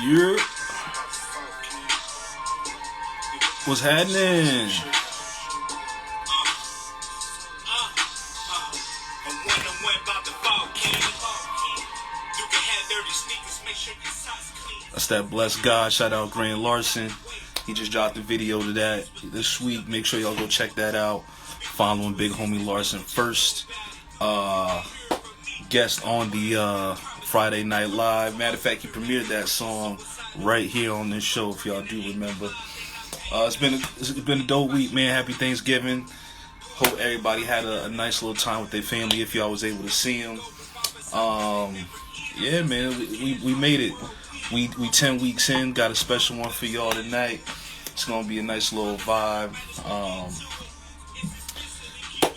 You what's happening? That's that blessed God. Shout out Grant Larson. He just dropped a video to that this week. Make sure y'all go check that out. Following Big Homie Larson first. Guest on the Friday Night Live. Matter of fact, he premiered that song right here on this show. If y'all do remember. It's been a dope week, man. Happy Thanksgiving. Hope everybody had a nice little time with their family. If y'all was able to see them. Yeah, man, we made it. We 10 weeks in. Got a special one for y'all tonight. It's gonna be a nice little vibe.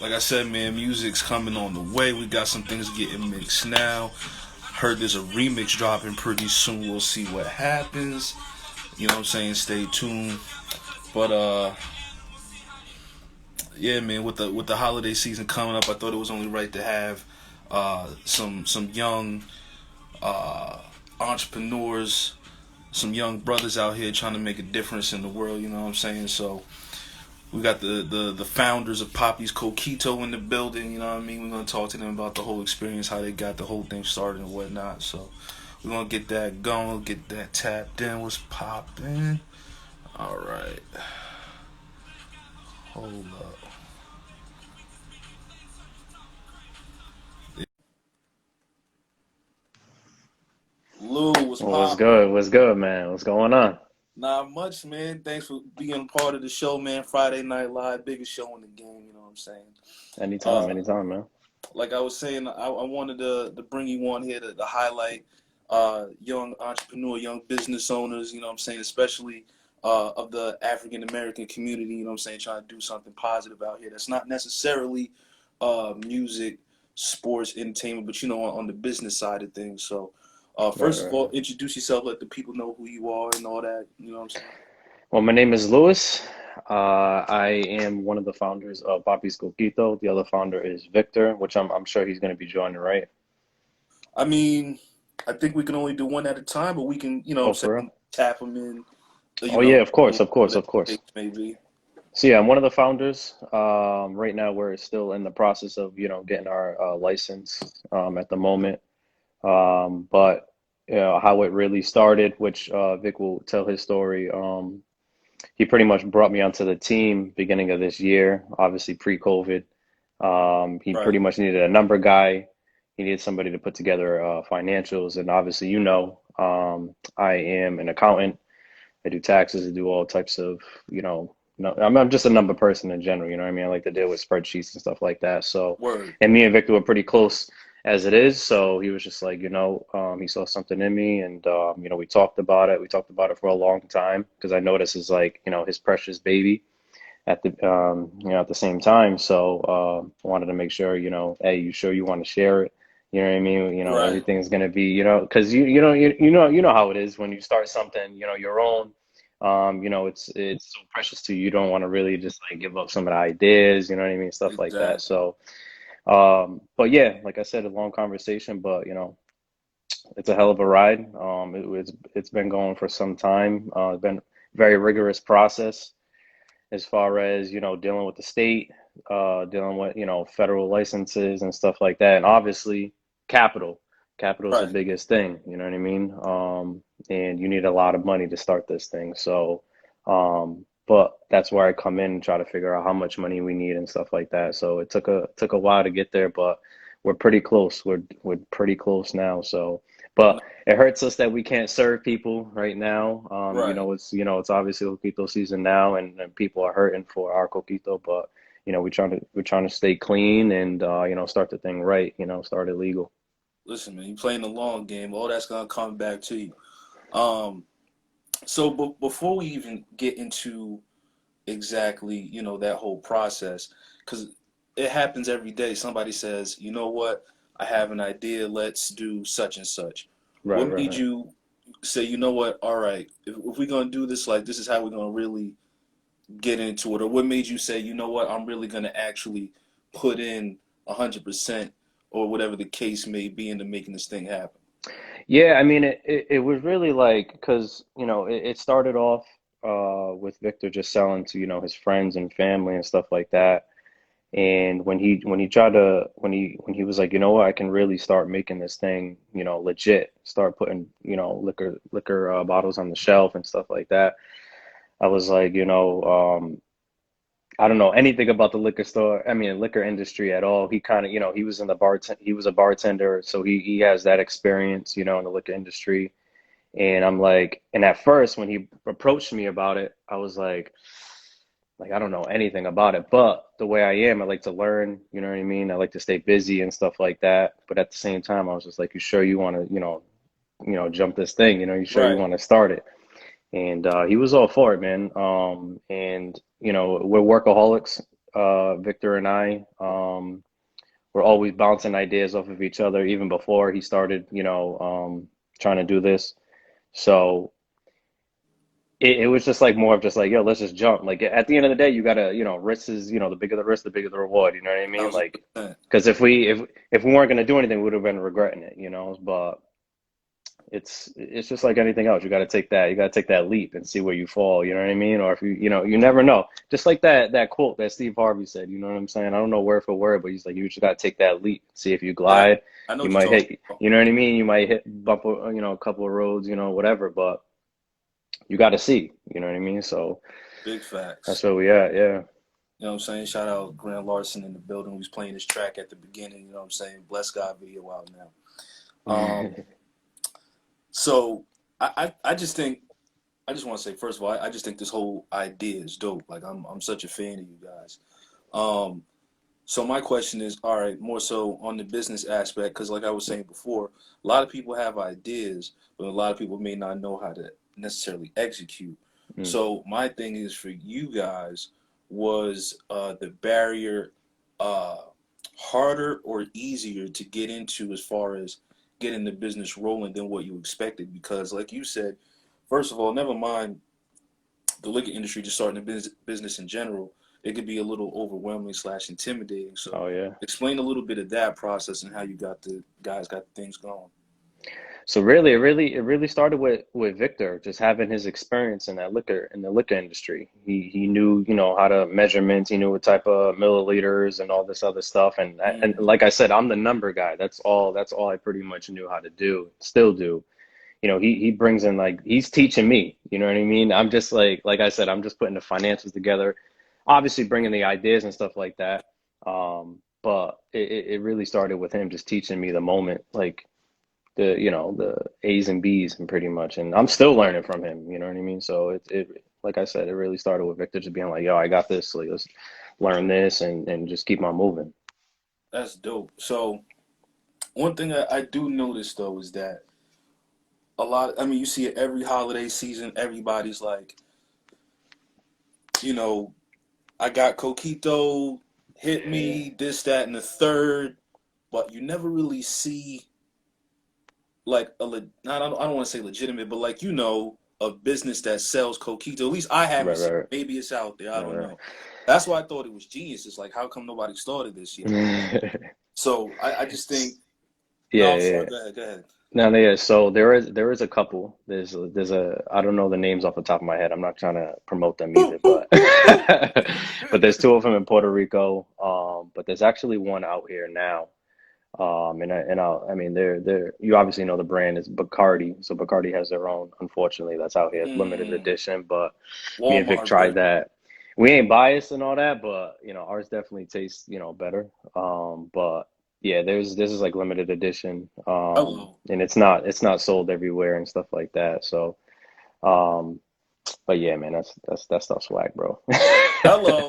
Like I said, man, music's coming on the way. We got some things getting mixed now. Heard there's a remix dropping pretty soon. We'll see what happens. You know what I'm saying? Stay tuned. But yeah, man, with the holiday season coming up, I thought it was only right to have some young entrepreneurs, some young brothers out here trying to make a difference in the world. You know what I'm saying? So we got the founders of Papi's Coquito in the building. You know what I mean? We're gonna talk to them about the whole experience, how they got the whole thing started and whatnot. So we're gonna get that going, get that tapped in. What's poppin'? All right, hold up. Lou was What's popping. good? What's good, man? What's going on? Not much, man. Thanks for being part of the show, man. Friday Night Live, biggest show in the game. You know what I'm saying? Anytime, Uh, anytime, man. like I was saying, I wanted to bring you on here to highlight young entrepreneur, young business owners. You know what I'm saying? Especially of the African American community. You know what I'm saying? Trying to do something positive out here. That's not necessarily music, sports, entertainment, but on the business side of things. So. Right, First of right, all, right. introduce yourself. Let the people know who you are and all that. You know what I'm saying? Well, my name is Louis. I am one of the founders of Papi's Coquito. The other founder is Victor, which I'm sure he's going to be joining, right? I mean, I think we can only do one at a time, but we can, Oh, what I'm for real? saying, tap them in, Oh, yeah, of course, of course, whatever of the course. case may be. So yeah, I'm one of the founders. Right now, we're still in the process of, getting our license at the moment. But how it really started, which Vic will tell his story. He pretty much brought me onto the team beginning of this year, obviously pre-COVID. He Right. pretty much needed a number guy. He needed somebody to put together financials, and obviously, I am an accountant. I do taxes. I do all types of, no, I'm just a number person in general. You know what I mean? I like to deal with spreadsheets and stuff like that. So, Word. and me and Victor were pretty close as it is. So he was just like, he saw something in me, and we talked about it. We talked about it for a long time because I know this is like, his precious baby at the same time. So I wanted to make sure, hey, you sure you want to share it? You know what I mean? Right. Everything's gonna be, because you know how it is when you start something, your own. It's so precious to you. You don't want to really just like give up some of the ideas, you know what I mean? Stuff like that. Exactly. So, but yeah, like I said, a long conversation, but it's a hell of a ride. It's been going for some time. It's been very rigorous process as far as dealing with the state, dealing with federal licenses and stuff like that, and obviously capital. Capital is the Right. biggest thing. You know what I mean? And you need a lot of money to start this thing. So, but that's where I come in and try to figure out how much money we need and stuff like that. So it took a while to get there, but we're pretty close. We're pretty close now. So, No, but it hurts us that we can't serve people right now. right. It's obviously coquito season now, and people are hurting for our coquito, but we're trying to stay clean and start the thing right. Start it legal. Listen, man, you playing the long game. All that's gonna come back to you. Um, so before we even get into exactly, that whole process, because it happens every day. Somebody says, you know what, I have an idea, let's do such and such. Right, What right, made right. you say, you know what, all right, if we're going to do this, like, this is how we're going to really get into it? Or what made you say, you know what, I'm really going to actually put in 100%, or whatever the case may be, into making this thing happen? Yeah, I mean, it was really like, because, it started off with Victor just selling to, his friends and family and stuff like that. And when he tried to when he was like, you know what, I can really start making this thing, legit, start putting, liquor bottles on the shelf and stuff like that. I was like, I don't know anything about the liquor store, I mean, liquor industry at all. He kind of, he was a bartender, so he has that experience, in the liquor industry. And I'm like, and at first when he approached me about it, I was like I don't know anything about it, but the way I am, I like to learn, you know what I mean? I like to stay busy and stuff like that. But at the same time, I was just like, you sure you want to, jump this thing, you sure you Right. want to start it? And he was all for it, man. And we're workaholics, Victor and I. We're always bouncing ideas off of each other, even before he started, trying to do this. So it was just like more of just like, yo, let's just jump. Like at the end of the day, you gotta, risk is, the bigger the risk, the bigger the reward. You know what I mean? Thousand Like, percent. because if we weren't gonna do anything, we would have been regretting it, But it's just like anything else. You gotta take that leap and see where you fall. You know what I mean? Or if you never know. Just like that quote that Steve Harvey said. You know what I'm saying? I don't know word for word, but he's like, you just gotta take that leap. See if you Yeah, glide, I know you what you're might talking hit. about. You know what I mean? You might bump, a couple of roads, whatever. But you got to see. You know what I mean? So Big that's facts. where we at. Yeah. You know what I'm saying? Shout out Grant Larson in the building who's playing his track at the beginning. You know what I'm saying? Bless God video out now. Um, so I just think I just want to say first of all, I just think this whole idea is dope. Like I'm such a fan of you guys. Um, so my question is, all right, more so on the business aspect, because like I was saying before, a lot of people have ideas, but a lot of people may not know how to necessarily execute. Mm. So my thing is for you guys, was the barrier uh, harder or easier to get into as far as getting the business rolling than what you expected? Because like you said, first of all, never mind the liquor industry, just starting a business in general, it could be a little overwhelming slash intimidating. So Oh yeah. explain a little bit of that process and how you got the guys got things going. So really, it really started with Victor just having his experience in the liquor industry. He knew, how to measurements. He knew what type of milliliters and all this other stuff. And Mm, like I said, I'm the number guy. That's all. That's all I pretty much knew how to do. Still do. He brings in, like, he's teaching me. You know what I mean? I'm just like I said, I'm just putting the financials together, obviously bringing the ideas and stuff like that. But it really started with him just teaching me the moment, like the A's and B's, and pretty much. And I'm still learning from him. You know what I mean? So it like I said, it really started with Victor just being like, yo, I got this. Like, let's learn this and just keep on moving. that's dope. So one thing I do notice though is that a lot. I mean, you see it every holiday season. Everybody's like, you know, I got Coquito, hit Yeah. me, this, that, and the third, but you never really see like I don't want to say legitimate, but like a business that sells coquito. At least I haven't seen. Right, Maybe it's out there. I don't right, know. That's why I thought it was genius. It's like how come nobody started this yet? right. So I just think no. Yeah, I'm sorry. yeah. Go ahead. Go ahead. No, no, yeah. So there is a couple. There's a I don't know the names off the top of my head. I'm not trying to promote them Boop, either, boop, but boop, boop. but there's two of them in Puerto Rico. But there's actually one out here now. I mean, they're you obviously know the brand is Bacardi. So Bacardi has their own. Unfortunately, that's out here. It's limited Mm, edition. But me and Vic Walmart tried version. that. We ain't biased and all that, but ours definitely tastes better. But yeah, this is like limited edition. Hello. And it's not sold everywhere and stuff like that. So um, but yeah, man, that stuff swag, bro. Hello.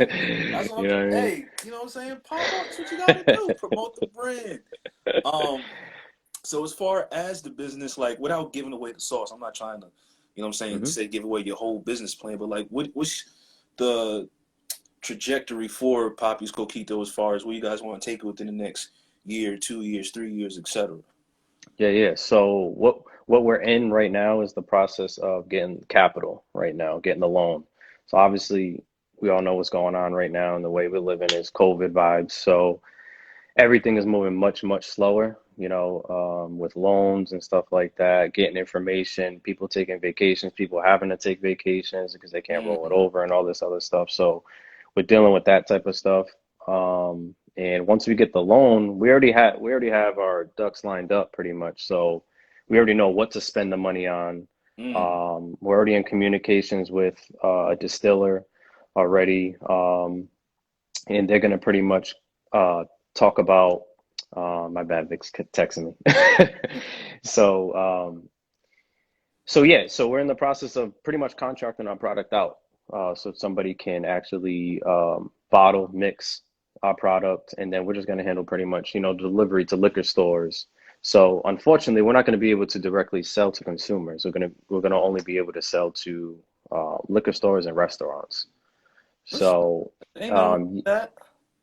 That's what You know what I mean? hey, you know what I'm saying? Pop up. That's what you gotta do. Promote the brand. Um, So as far as the business, like without giving away the sauce, I'm not trying to, what I'm saying, hmm say give away your whole business plan, but like what's the trajectory for Papi's Coquito as far as where you guys want to take it within the next year, 2 years, 3 years, etc. Yeah, yeah. So what we're in right now is the process of getting capital right now, getting the loan. So obviously we all know what's going on right now, and the way we live in is COVID vibes. So everything is moving much, much slower. with loans and stuff like that, getting information, people taking vacations, people having to take vacations because they can't roll it Mm, over and all this other stuff. So we're dealing with that type of stuff. And once we get the loan, we already have our ducks lined up pretty much. So we already know what to spend the money on. mm. We're already in communications with a distiller already. And they're gonna pretty much talk about my bad, Vic's texting me. So so we're in the process of pretty much contracting our product out, so somebody can actually bottle mix our product, and then we're just gonna handle pretty much delivery to liquor stores. So unfortunately, we're not going to be able to directly sell to consumers. We're gonna only be able to sell to liquor stores and restaurants. That's, So ain't nothing wrong um, with that.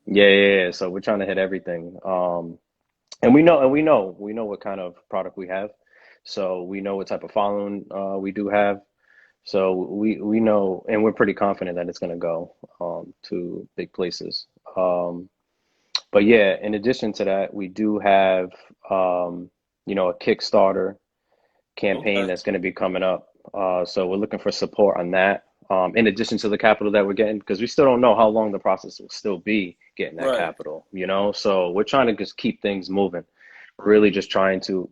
yeah, yeah, yeah. So we're trying to hit everything. And we know what kind of product we have. So we know what type of following we do have. So we know, and we're pretty confident that it's going to go to big places. But yeah, in addition to that, we do have a Kickstarter campaign Okay. that's going to be coming up. So we're looking for support on that. In addition to the capital that we're getting, because we still don't know how long the process will still be getting that Right. capital. So we're trying to just keep things moving. Really just trying to,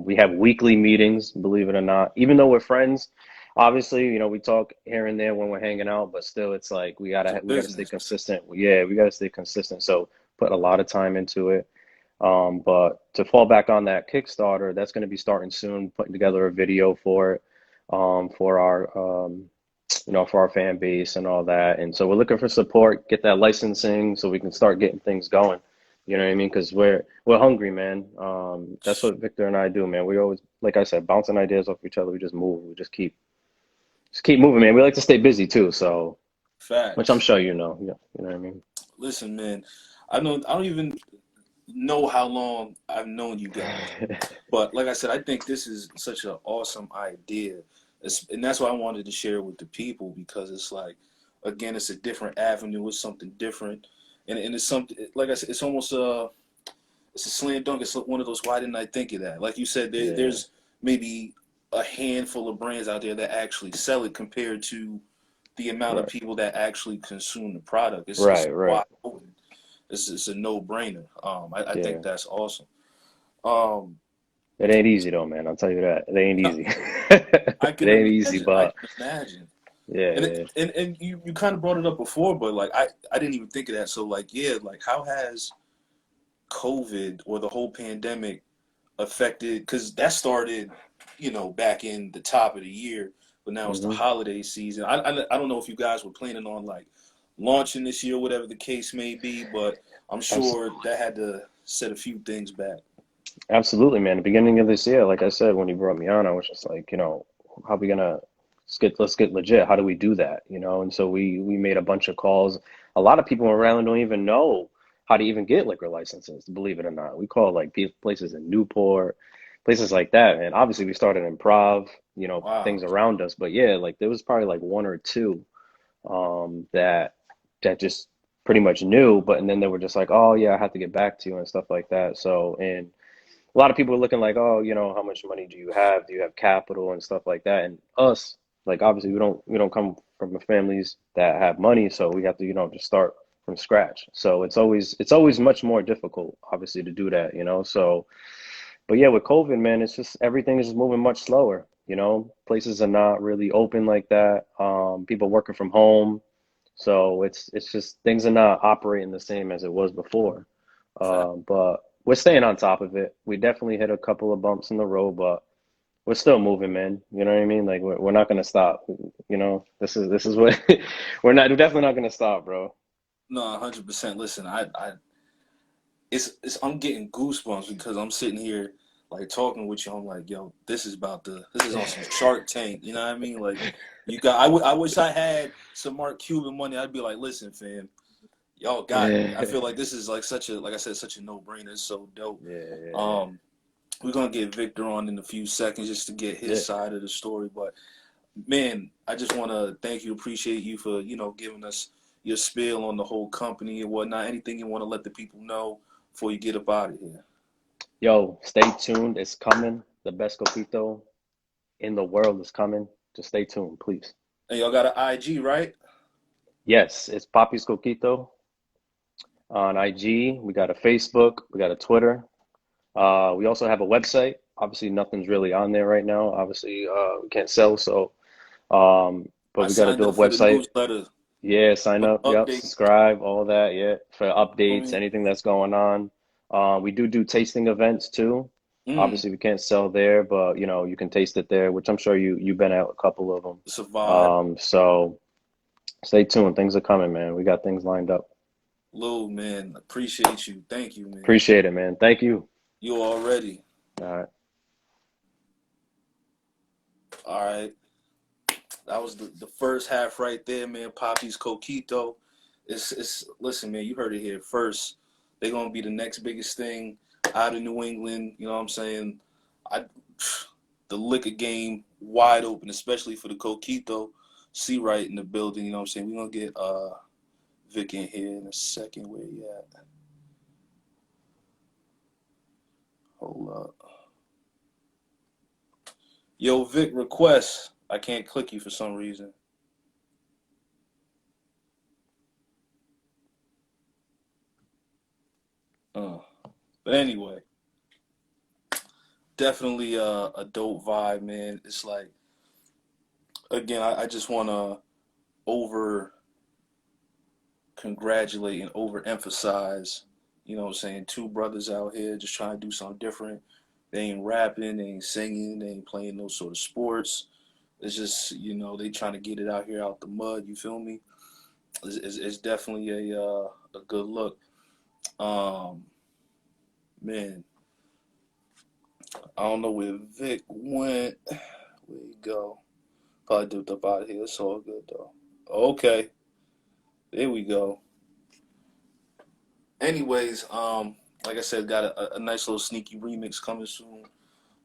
we have weekly meetings, believe it or not. Even though we're friends, obviously, we talk here and there when we're hanging out, but still it's like we It's a gotta stay business. consistent. Yeah, we gotta stay consistent. So put a lot of time into it. But to fall back on that Kickstarter, that's going to be starting soon, putting together a video for it, for our fan base and all that. And so we're looking for support, get that licensing so we can start getting things going. You know what I mean? Because we're hungry, man. That's what Victor and I do, man. We always, like I said, bouncing ideas off each other. We just move. We just keep moving, man. We like to stay busy too, so which I'm Facts. sure you know. Yeah, you know what I mean? Listen, man, I don't even know how long I've known you guys, but like I said, I think this is such an awesome idea, and that's why I wanted to share it with the people because it's like, again, it's a different avenue, it's something different, and it's something like I said, it's almost it's a slam dunk. It's one of those. Why didn't I think of that? Like you said, Yeah, there's maybe a handful of brands out there that actually sell it compared to the amount of right, people that actually consume the product. It's right, right. wide open. It's a no brainer. I think Yeah. that's awesome. Um, It ain't easy though, man. I'll tell you that. It ain't easy. I It can ain't easy, imagine. I but can imagine. yeah, And yeah. you kind of brought it up before, but like I didn't even think of that. So like yeah, like how has COVID or the whole pandemic affected? Because that started, back in the top of the year, but now it's the Hmm. holiday season. I don't know if you guys were planning on like launching this year, whatever the case may be, but I'm Abs sure that had to set a few things back. Absolutely, man. The beginning of this year, like I said, when you brought me on, I was just like, how are we gonna let's get legit. How do we do that? And so we made a bunch of calls. A lot of people around don't even know how to even get liquor licenses, believe it or not. We call like places in Newport, places like that. And obviously we started improv, Wow. things around us. But yeah, like there was probably like one or two that just pretty much knew, but and then they were just like, oh yeah, I have to get back to you and stuff like that. So and a lot of people are looking like, oh, how much money do you have? Do you have capital and stuff like that? And us, like obviously we don't come from families that have money, so we have to, just start from scratch. So it's always much more difficult, obviously, to do that. So, but yeah, with COVID, man, it's just everything is just moving much slower. Places are not really open like that. People working from home, so it's just things are not operating the same as it was before. Fact. But we're staying on top of it. We definitely hit a couple of bumps in the road, but we're still moving, man. You know what I mean? Like we're not gonna stop. This is what we're definitely not gonna stop, bro. No, 100%. Listen, it's I'm getting goosebumps because I'm sitting here like talking with you. I'm like, yo, this is on some Shark Tank. You know what I mean? Like, I wish I had some Mark Cuban money. I'd be like, listen, fam, y'all got me. I Yeah, feel like this is like like I said, such a no brainer. It's so dope. yeah, Um, we're gonna get Victor on in a few seconds just to get yeah. his side of the story. But man, I just want to thank you, appreciate you for giving us your spiel on the whole company and whatnot. Anything you want to let the people know before you get up out of here? Yo, stay tuned. It's coming. The best coquito in the world is coming. Just stay tuned, please. And y'all got an IG, right? Yes, it's Papi's Coquito on IG. We got a Facebook. We got a Twitter. We also have a website. Obviously, nothing's really on there right now. Obviously, we can't sell, so but I we got a signed up dope for the website. newsletter Yeah, sign for up. the Yep, update. subscribe, all that. Yeah, for For updates, me. anything that's going on. We do tasting events too. Mm, Obviously, we can't sell there, but you know you can taste it there, which I'm sure you've been at a couple of them. it's a vibe. So stay tuned. Things are coming, man. We got things lined up. Lou, man, appreciate you. Thank you, man. Appreciate it, man. Thank you. You already. All right. All right. That was the first half right there, man. Papi's Coquito. It's listen, man, you heard it here first. They're gonna be the next biggest thing out of New England. You know what I'm saying? I the liquor game wide open, especially for the Coquito. See right in the building, you know what I'm saying? We're gonna get Vic in here in a second. Where you at? Hold up. Yo, Vic request. I can't click you for some reason. Uh. But anyway, definitely a dope vibe, man. It's like, again, I just want to over congratulate and overemphasize, you know what I'm saying, two brothers out here just trying to do something different. They ain't rapping, they ain't singing, they ain't playing no sort of sports. It's just, you know, they trying to get it out here out the mud, you feel me? It's definitely a good look. Um, Man, I don't know where Vic went. Where he go? Probably dipped up out of here. It's all good though. Okay, there we go. Anyways, like I said, got a nice little sneaky remix coming soon.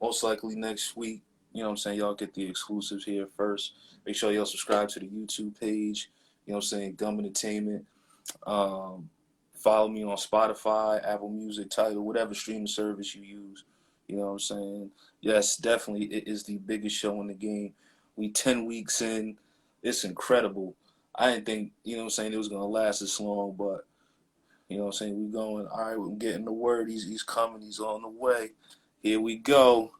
Most likely next week. You know what I'm saying? Y'all get the exclusives here first. Make sure y'all subscribe to the YouTube page. You know what I'm saying? Gum Entertainment. Um, Follow me on Spotify, Apple Music, Tidal, whatever streaming service you use. You know what I'm saying? Yes, definitely, it is the biggest show in the game. We 10 weeks in. It's incredible. I didn't think, you know what I'm saying, it was going to last this long, but, you know what I'm saying, we going, all right, we're getting the word. He's coming. He's on the way. Here we go.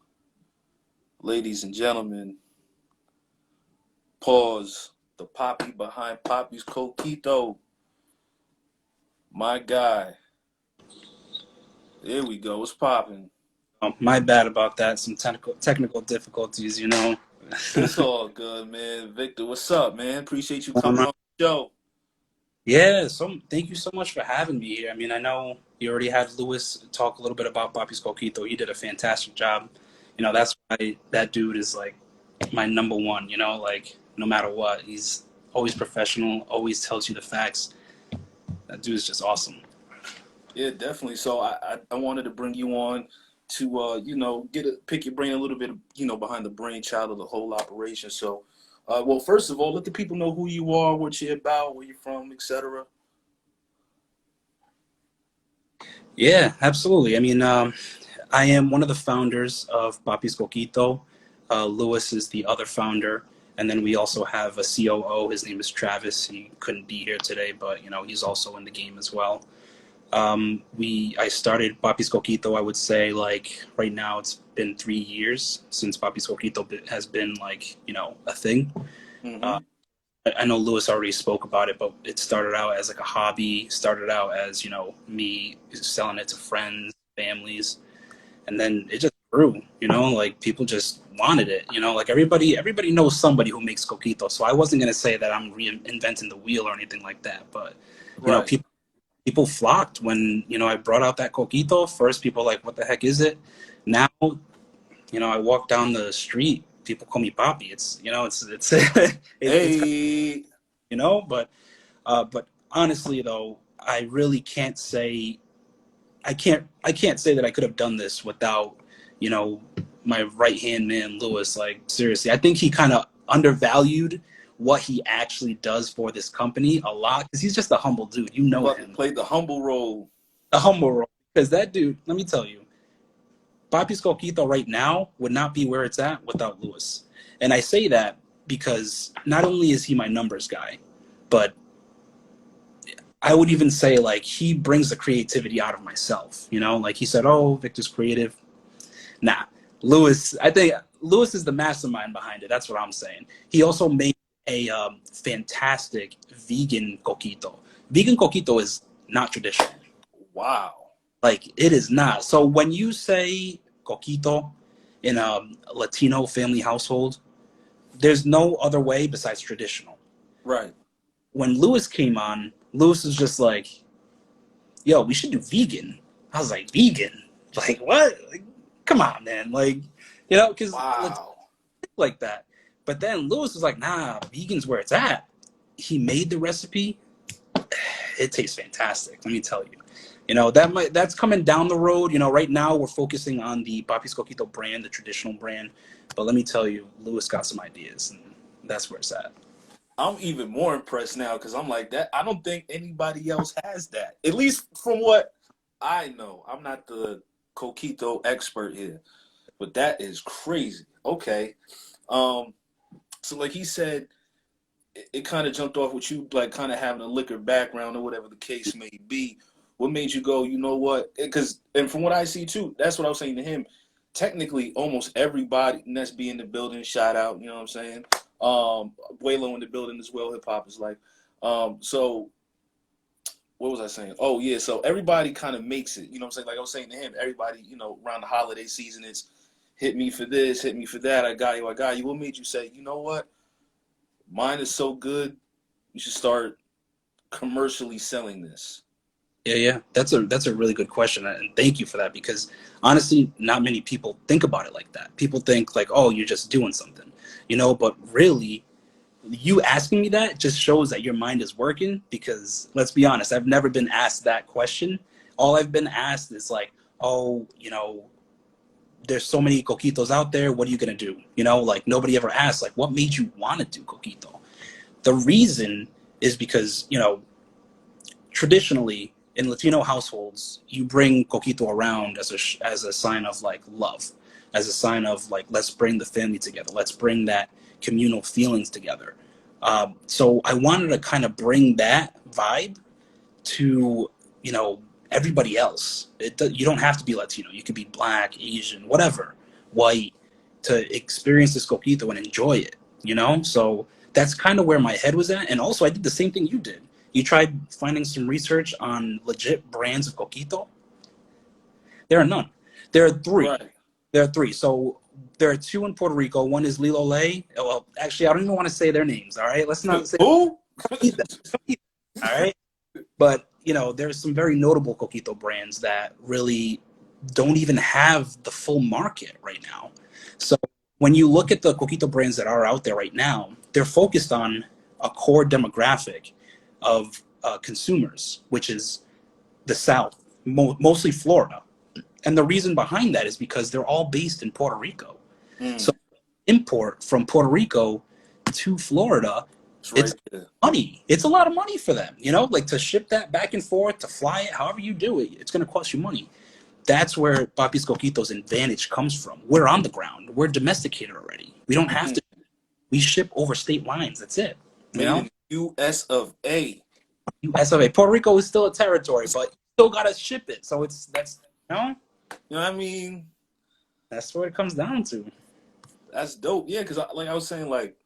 Ladies and gentlemen, pause. The Papi behind Papi's Coquito. My guy. There we go. What's popping? My bad about that. Some technical difficulties, you know. It's all good, man. Victor, what's up, man? Appreciate you Going coming on. on the show. Yeah, thank you so much for having me here. I mean, I know you already had Lewis talk a little bit about Papi's Coquito. He did a fantastic job. You know, that's why that dude is like my number one, you know, like no matter what. He's always professional, always tells you the facts. That dude is just awesome. Yeah, definitely. So I wanted to bring you on to you know, pick your brain a little bit, you know, behind the brainchild of the whole operation. So well, first of all, let the people know who you are, what you're about, where you're from, etc. Yeah, absolutely. I mean, I am one of the founders of Papi's Coquito. Lewis is the other founder. And then we also have a COO. His name is Travis. He couldn't be here today, but you know he's also in the game as well. I started Papi's Coquito. I would say like right now it's been 3 years since Papi's Coquito has been like you know a thing. Uh, Mm-hmm. I know Lewis already spoke about it, but it started out as like a hobby. Started out as you know me selling it to friends, families, and then it just grew. You know, like people just wanted it. You know, like everybody knows somebody who makes coquito. So I wasn't gonna say that I'm reinventing the wheel or anything like that. But you know, Right. people flocked when you know I brought out that coquito. First, people were like, "What the heck is it?" Now, you know, I walk down the street, people call me Papi. It's you know, it's it's Hey. you know, but honestly though, I really can't say I can't say that I could have done this without, you know, my right hand man Lewis. Like seriously, I think he kind of undervalued what he actually does for this company a lot because he's just a humble dude. You You know about to him, play the humble role. a humble role. Because that dude, let me tell you, Papi's Coquito right now would not be where it's at without Lewis. And I say that because not only is he my numbers guy, but I would even say like he brings the creativity out of myself. You know, like he said, "Oh, Victor's creative." Nah, Lewis. I think Lewis is the mastermind behind it. That's what I'm saying. He also made a fantastic vegan coquito. Vegan coquito is not traditional. Wow. Like it is not. So when you say coquito in a Latino family household, there's no other way besides traditional. Right. When Lewis came on, Lewis was just like, "Yo, we should do vegan." I was like, "Vegan? Like what? Like, come on, man! Like, you know, because Wow. like that." But then Lewis was like, "Nah, vegan's where it's at." He made the recipe. It tastes fantastic. Let me tell you. You know, that's coming down the road. You know, right now we're focusing on the Papi's Coquito brand, the traditional brand. But let me tell you, Lewis got some ideas, and that's where it's at. I'm even more impressed now because I'm like that. I don't think anybody else has that. At least from what I know. I'm not the Coquito expert here, but that is crazy. Okay. Um, so like he said, it kind of jumped off with you, like kind of having a liquor background or whatever the case may be. What made you go, you know what? Because, and from what I see too, that's what I was saying to him. Technically, almost everybody, and that's be in the building, shout out, you know what I'm saying? Buelo in the building as well, hip hop is like. So, what was I saying? Oh, yeah, so everybody kind of makes it, you know what I'm saying? Like I was saying to him, everybody, you know, around the holiday season, it's hit me for this, hit me for that, I got you, I got you. What made you say, you know what? Mine is so good, you should start commercially selling this? Yeah. That's a really good question, and thank you for that because honestly, not many people think about it like that. People think like, oh, you're just doing something, you know. But really, you asking me that just shows that your mind is working. Because let's be honest, I've never been asked that question. All I've been asked is like, oh, you know, there's so many coquitos out there. What are you gonna do? You know, like nobody ever asked like, what made you want to do coquito? The reason is because you know traditionally in Latino households, you bring coquito around as a sign of like love, as a sign of like let's bring the family together, let's bring that communal feelings together. So I wanted to kind of bring that vibe to you know everybody else. You don't have to be Latino. You could be Black, Asian, whatever, white, to experience this coquito and enjoy it. You know, so that's kind of where my head was at. And also, I did the same thing you did. You tried finding some research on legit brands of coquito. There are none. There are three. Right. There are three. So there are two in Puerto Rico. One is Lilo Lay. Well, actually, I don't even want to say their names. All right, let's not say. Who? All right. But you know, there's some very notable coquito brands that really don't even have the full market right now. So when you look at the coquito brands that are out there right now, they're focused on a core demographic of consumers, which is the South, mostly Florida. And the reason behind that is because they're all based in Puerto Rico. So Mm, import from Puerto Rico to Florida, it's it's right there. money. It's a lot of money for them, you know, like to ship that back and forth, to fly it, however you do it, it's going to cost you money. That's where Papi's Coquito's advantage comes from. We're on the ground. We're domesticated already. We don't have Mm, to. We ship over state lines. That's it. You made know, in U.S. of A. U.S. of A. Puerto Rico is still a territory, but you still got to ship it. So that's you know You know what I mean? that's what it comes down to. That's dope. Yeah, because like I was saying, like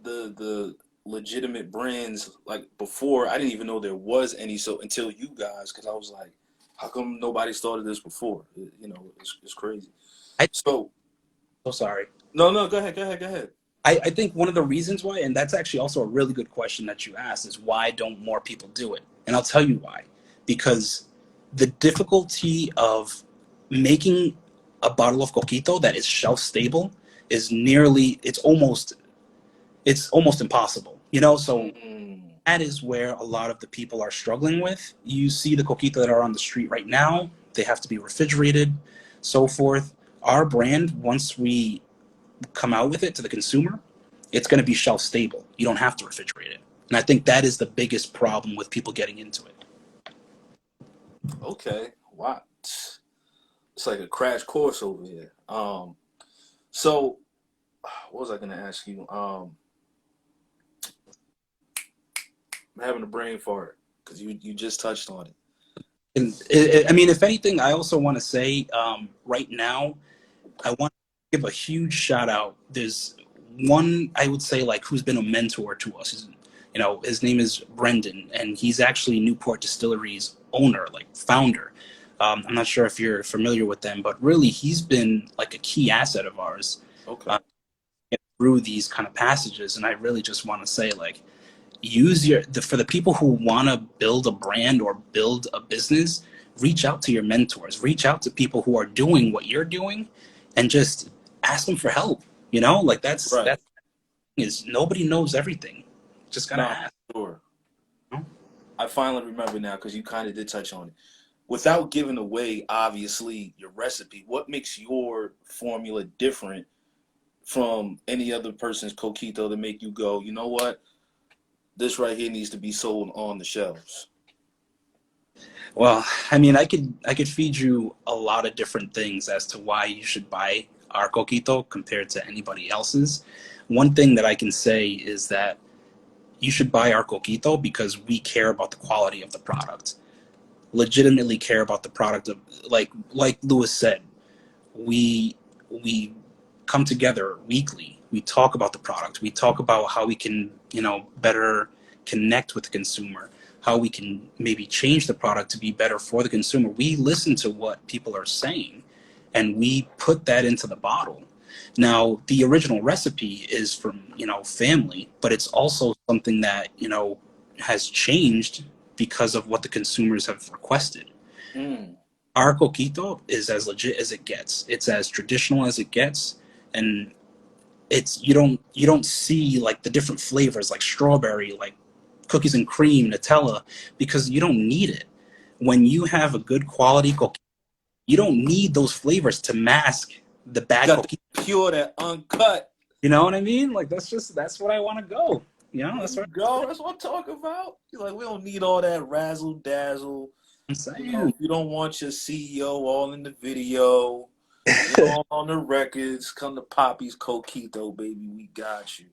the legitimate brands, like before, I didn't even know there was any. So until you guys, because I was like, how come nobody started this before? You know, it's crazy. I So so sorry. no, no, go ahead, go ahead, go ahead. I think one of the reasons why, and that's actually also a really good question that you asked, is why don't more people do it? And I'll tell you why. Because the difficulty of making a bottle of coquito that is shelf stable is nearly it's almost impossible. You know, so Mm, that is where a lot of the people are struggling with. You see the coquito that are on the street right now, they have to be refrigerated, so forth. Our brand, once we come out with it to the consumer, it's going to be shelf stable. You don't have to refrigerate it. And I think that is the biggest problem with people getting into it. okay. Wow. It's like a crash course over here. So what was I gonna ask you? I'm having a brain fart because you just touched on it. And I mean, if anything, I also want to say right now, I want to give a huge shout out. There's one I would say like who's been a mentor to us. You know, his name is Brendan, and he's actually Newport Distillery's owner, like founder. I'm not sure if you're familiar with them, but really he's been like a key asset of ours Okay. through these kind of passages. And I really just want to say like use for the people who want to build a brand or build a business, reach out to your mentors, reach out to people who are doing what you're doing, and just ask them for help. You know, like Right. that is nobody knows everything. Just gotta Nah, ask. sure. You know? I finally remember now because you kind of did touch on it. Without giving away, obviously, your recipe, what makes your formula different from any other person's coquito to make you go, you know what? This right here needs to be sold on the shelves. Well, I mean, I could feed you a lot of different things as to why you should buy our coquito compared to anybody else's. One thing that I can say is that you should buy our coquito because we care about the quality of the product. Legitimately care about the product of like Lewis said, we come together weekly. We talk about the product. We talk about how we can, better connect with the consumer, how we can maybe change the product to be better for the consumer. We listen to what people are saying and we put that into the bottle. Now, the original recipe is from, family, but it's also something that, has changed because of what the consumers have requested. Mm. Our coquito is as legit as it gets. It's as traditional as it gets, and it's you don't see like the different flavors like strawberry, like cookies and cream, Nutella, because you don't need it. When you have a good quality coquito, you don't need those flavors to mask the You bad got coquito. the pure, that uncut. You know what I mean? Like that's what I want to go. There That's you what go. That's what I'm talking about. You're like, we don't need all that razzle dazzle. I'm You know, saying. if you don't want your CEO all in the video, you all on the records, come to Papi's Coquito, baby. We got you.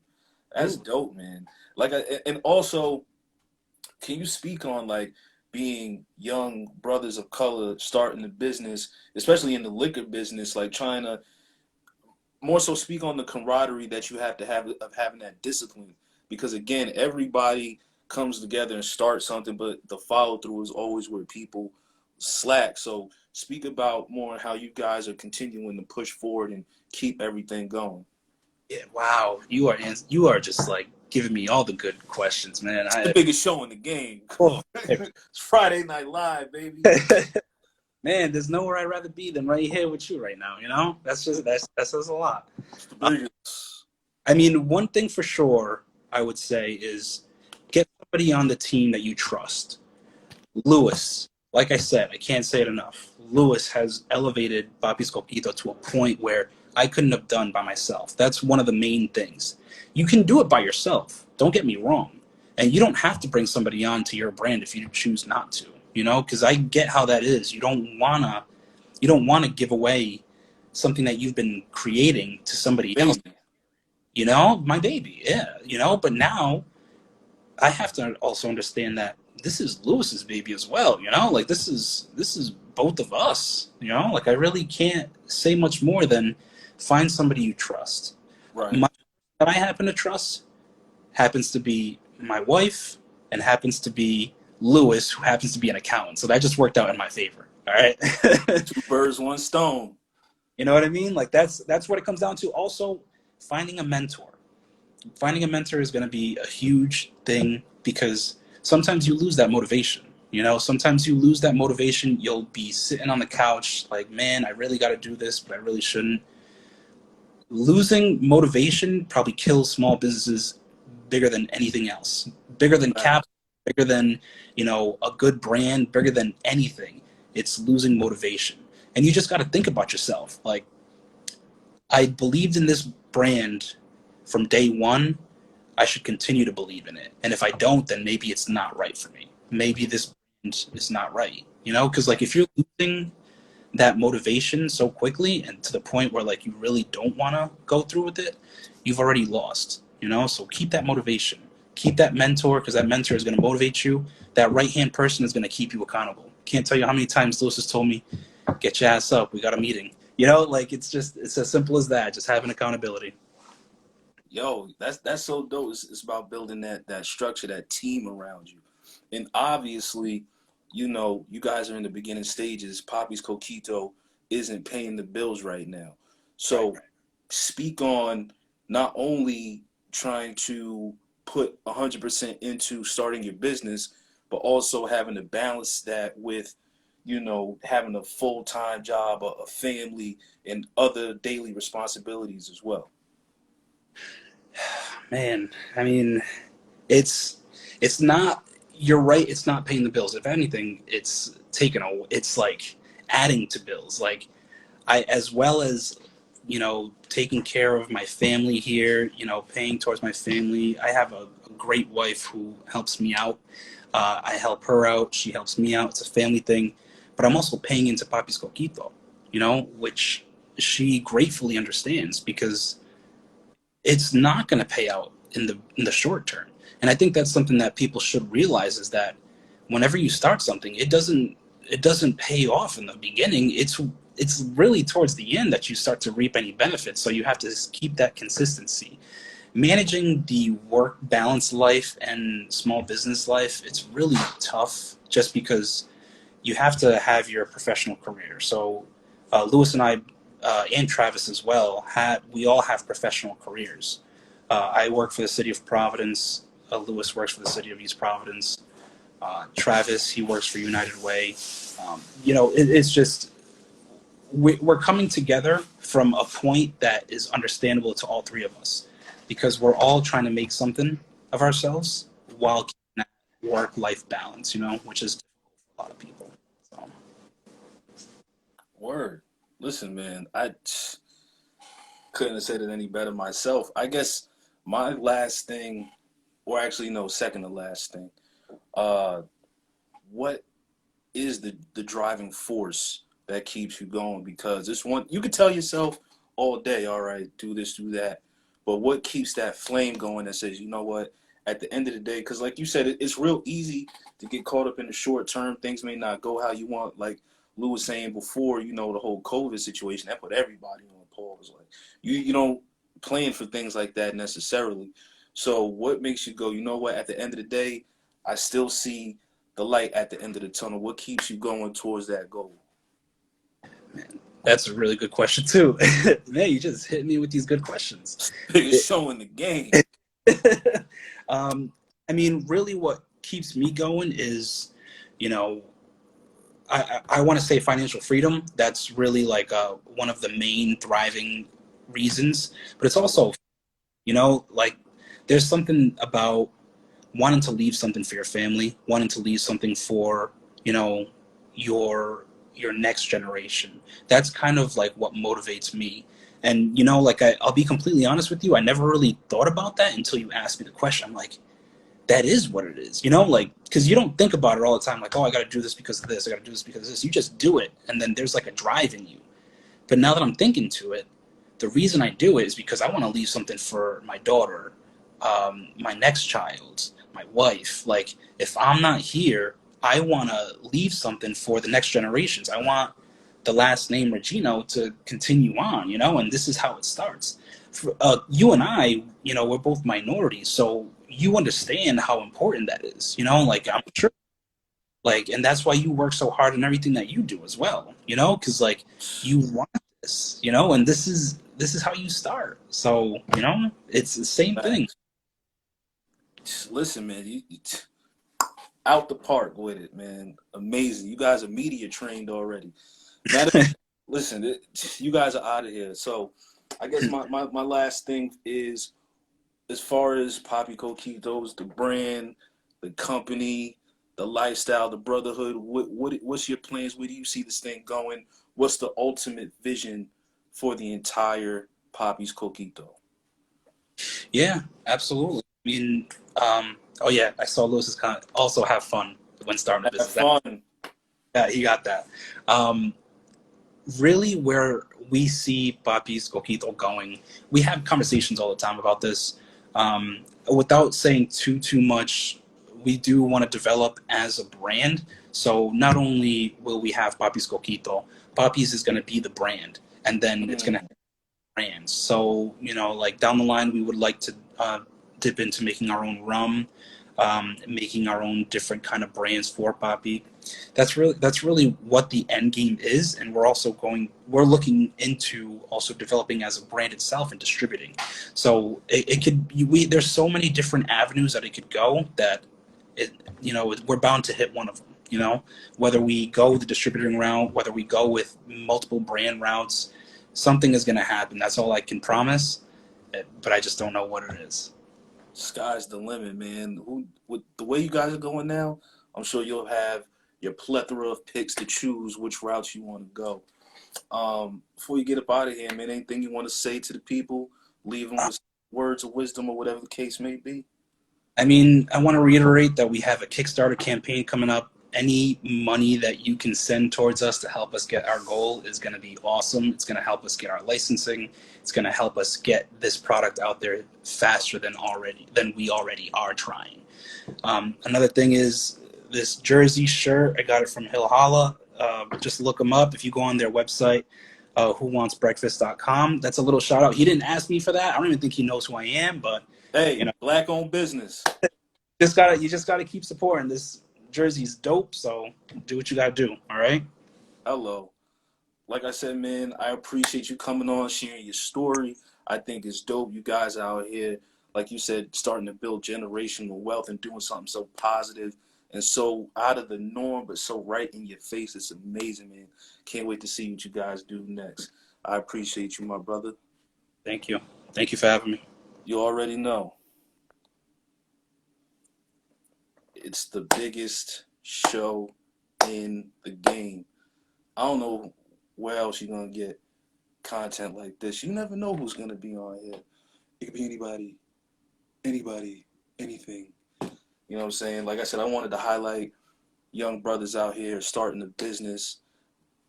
That's Ooh. dope, man. Like, and also, can you speak on like being young brothers of color starting the business, especially in the liquor business, like trying to more so speak on the camaraderie that you have to have of having that discipline, because again, everybody comes together and starts something, but the follow through is always where people slack. So speak about more how you guys are continuing to push forward and keep everything going. Yeah, wow, you are just like giving me all the good questions, man. The biggest show in the game. Oh, It's Friday Night Live, baby. man, there's nowhere I'd rather be than right here with you right now. That says a lot. It's the Uh, biggest. I mean, one thing for sure I would say is get somebody on the team that you trust. Lewis, like I said, I can't say it enough. Lewis has elevated Papi's Coquito to a point where I couldn't have done by myself. That's one of the main things. You can do it by yourself. Don't get me wrong. And you don't have to bring somebody on to your brand if you choose not to, because I get how that is. You don't wanna give away something that you've been creating to somebody else. Baby. My baby, yeah, but now I have to also understand that this is Lewis's baby as well, like this is both of us, like I really can't say much more than find somebody you trust. Right. My, that I happen to trust happens to be my wife and happens to be Lewis, who happens to be an accountant. So that just worked out in my favor. All right. Two birds, one stone. You know what I mean? Like that's what it comes down to. Also, finding a mentor. Finding a mentor is going to be a huge thing because sometimes you lose that motivation. Sometimes you lose that motivation. You'll be sitting on the couch like, man, I really got to do this, but I really shouldn't. Losing motivation probably kills small businesses bigger than anything else. Bigger than Right. capital, bigger than, a good brand, bigger than anything. It's losing motivation. And you just got to think about yourself. Like, I believed in this brand from day one. I should continue to believe in it. And if I don't, then maybe it's not right for me. Maybe this brand is not right. Because like if you're losing that motivation so quickly and to the point where like you really don't want to go through with it, you've already lost, you know? So keep that motivation. Keep that mentor, because that mentor is going to motivate you. That right-hand person is going to keep you accountable. Can't tell you how many times Lewis has told me, get your ass up, we got a meeting. You know, like it's as simple as that, just having accountability. Yo, that's so dope. It's about building that structure, that team around you. And obviously, you guys are in the beginning stages. Papi's Coquito isn't paying the bills right now. Right. So speak on not only trying to put 100% into starting your business, but also having to balance that with, having a full-time job, a family, and other daily responsibilities as well. Man, I mean, it's it's not. You're right. It's not paying the bills. If anything, it's taking a. It's like adding to bills. Like I, as well as taking care of my family here. Paying towards my family. I have a great wife who helps me out. I help her out. She helps me out. It's a family thing. But I'm also paying into Papi's Coquito. Which she gratefully understands because it's not going to pay out in the short term. And I think that's something that people should realize is that whenever you start something, it doesn't pay off in the beginning. It's really towards the end that you start to reap any benefits. So you have to keep that consistency. Managing the work balance life and small business life, it's really tough just because you have to have your professional career. So Lewis and I, and Travis as well, we all have professional careers. I work for the city of Providence. Lewis works for the city of East Providence. Travis, he works for United Way. It's just we're coming together from a point that is understandable to all three of us because we're all trying to make something of ourselves while keeping that work-life balance, which is difficult for a lot of people. So. Word. Listen, man, I couldn't have said it any better myself. I guess my last thing, or actually no, second to last thing, uh, what is the driving force that keeps you going? Because it's one you can tell yourself all day, all right, do this, do that, but what keeps that flame going that says, you know what, at the end of the day, because like you said, it's real easy to get caught up in the short term. Things may not go how you want, like Lou was saying before, the whole COVID situation that put everybody on pause. Like you don't plan for things like that necessarily. So what makes you go, you know what, at the end of the day, I still see the light at the end of the tunnel? What keeps you going towards that goal? Man, that's a really good question too. Man, you just hit me with these good questions. Biggest show in the game. um, I mean, really, what keeps me going is, you know, I want to say financial freedom. That's really like one of the main thriving reasons. But it's also, like there's something about wanting to leave something for your family, wanting to leave something for, you know, your your next generation. That's kind of like what motivates me. And like I'll be completely honest with you, I never really thought about that until you asked me the question. I'm like, that is what it is, like because you don't think about it all the time. Like, oh, I got to do this because of this. I got to do this because of this. You just do it, and then there's like a drive in you. But now that I'm thinking to it, the reason I do it is because I want to leave something for my daughter, my next child, my wife. Like, if I'm not here, I want to leave something for the next generations. I want the last name Regino to continue on, and this is how it starts. You and I, we're both minorities, so you understand how important that is, like I'm sure, like, and that's why you work so hard in everything that you do as well, because like you want this, and this is how you start. So, it's the same thing. Listen, man, you out the park with it, man. Amazing. You guys are media trained already. Listen, you guys are out of here. So I guess my last thing is, as far as Papi Coquitos, the brand, the company, the lifestyle, the brotherhood, what's your plans? Where do you see this thing going? What's the ultimate vision for the entire Papi's Coquito? Yeah, absolutely. I mean, oh yeah, I saw Lewis's comment. Also have fun when starting a Have business. fun. Yeah, he got that. Um, really where we see Papi's Coquito going. We have conversations all the time about this. Without saying too much, we do want to develop as a brand. So not only will we have Papi's Coquito, Papi's is going to be the brand, and then it's going to Mm. have brands. So like down the line, we would like to dip into making our own rum, making our own different kind of brands for Papi. That's really what the end game is, and we're looking into also developing as a brand itself and distributing. So it could we there's so many different avenues that it could go that we're bound to hit one of them. Whether we go the distributing route, whether we go with multiple brand routes, something is going to happen. That's all I can promise, but I just don't know what it is. Sky's the limit, man. With the way you guys are going now, I'm sure you'll have your plethora of picks to choose which routes you want to go. Before you get up out of here, man, anything you want to say to the people, leave them with words of wisdom or whatever the case may be. I mean, I want to reiterate that we have a Kickstarter campaign coming up. Any money that you can send towards us to help us get our goal is going to be awesome. It's going to help us get our licensing. It's going to help us get this product out there faster than we already are trying. Another thing is this jersey shirt. I got it from Hill Holla. Just look them up. If you go on their website, whowantsbreakfast.com. That's a little shout out. He didn't ask me for that. I don't even think he knows who I am, but Hey, black owned business. you just gotta keep supporting. This jersey's dope, so do what you gotta do. All right. Hello. Like I said, man, I appreciate you coming on, sharing your story. I think it's dope. You guys out here, like you said, starting to build generational wealth and doing something so positive and so out of the norm, but so right in your face. It's amazing, man. Can't wait to see what you guys do next. I appreciate you, my brother. Thank you. Thank you for having me. You already know it's the biggest show in the game. I don't know where else you're going to get content like this. You never know who's going to be on here. It could be anybody, anything. You know what I'm saying? Like I said, I wanted to highlight young brothers out here starting a business,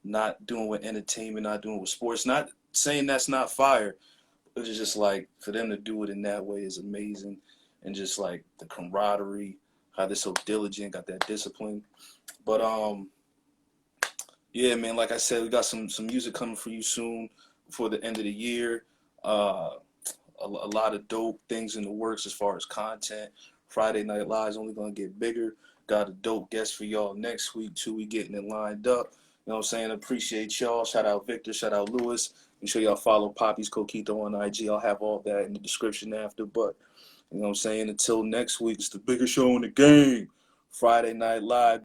not doing with entertainment, not doing with sports. Not saying that's not fire. It's just like for them to do it in that way is amazing. And just like the camaraderie, how they're so diligent, got that discipline. But yeah, man, like I said, we got some music coming for you soon before the end of the year. A lot of dope things in the works as far as content. Friday Night Live is only going to get bigger. Got a dope guest for y'all next week, too. We getting it lined up. You know what I'm saying? Appreciate y'all. Shout out Victor. Shout out Lewis. Make sure y'all follow Papi's Coquito on IG. I'll have all that in the description after. But, you know what I'm saying? Until next week, it's the biggest show in the game. Friday Night Live.